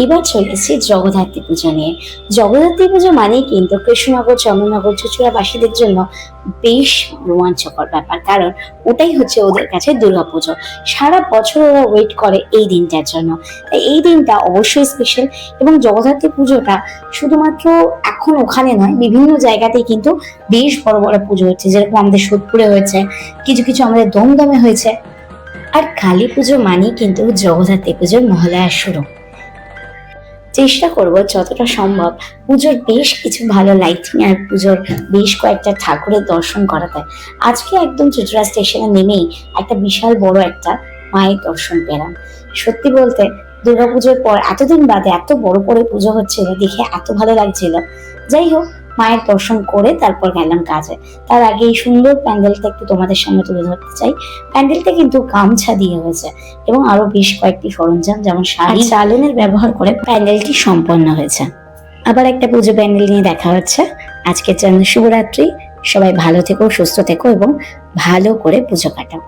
এবার চলে এসেছি জগদ্ধাত্রী পুজো নিয়ে। জগদ্ধাত্রী পুজো মানেই কিন্তু কৃষ্ণনগর, চন্দননগর, চুঁচুড়াবাসীদের জন্য বেশ রোমাঞ্চকর ব্যাপার, কারণ ওটাই হচ্ছে ওদের কাছে দুর্গাপুজো। সারা বছর ওরা ওয়েট করে এই দিনটার জন্য, তাই এই দিনটা অবশ্যই স্পেশাল। এবং জগদ্ধাত্রী পুজোটা শুধুমাত্র এখন ওখানে নয়, বিভিন্ন জায়গাতেই কিন্তু বেশ বড় বড় পুজো হচ্ছে, যেরকম আমাদের সোদপুরে হয়েছে, কিছু কিছু আমাদের দমদমে হয়েছে। আর কালী পুজো মানেই কিন্তু জগদ্ধাত্রী পুজোর মহালয়া শুরু। চেষ্টা করব যতটা সম্ভব পুজোর বেশ কিছু ভালো লাইটিং আর পুজোর বেশ কয়েকটা ঠাকুরের দর্শন করাতে। আজকে একদম চুঁচুড়া স্টেশনে নেমেই একটা বিশাল বড় একটা মায়ের দর্শন পেলাম। সত্যি বলতে দুর্গাপুজোর পর এতদিন বাদে এত বড় করে পুজো হচ্ছিল, দেখে এত ভালো লাগছিল। যাই হোক, মায়ের দর্শন করে তারপর গেলাম কাজে। তার আগে এই সুন্দর প্যান্ডেলটা একটু তোমাদের সামনে তুলে ধরতে চাই। প্যান্ডেলটা কিন্তু গামছা দিয়ে হয়েছে এবং আরো বেশ কয়েকটি সরঞ্জাম যেমন শাড়ি, চালনের ব্যবহার করে প্যান্ডেলটি সম্পন্ন হয়েছে। আবার একটা পুজো প্যান্ডেল নিয়ে দেখা হচ্ছে। আজকের জন্য শুভরাত্রি। সবাই ভালো থেকো, সুস্থ থেকো এবং ভালো করে পুজো কাটাও।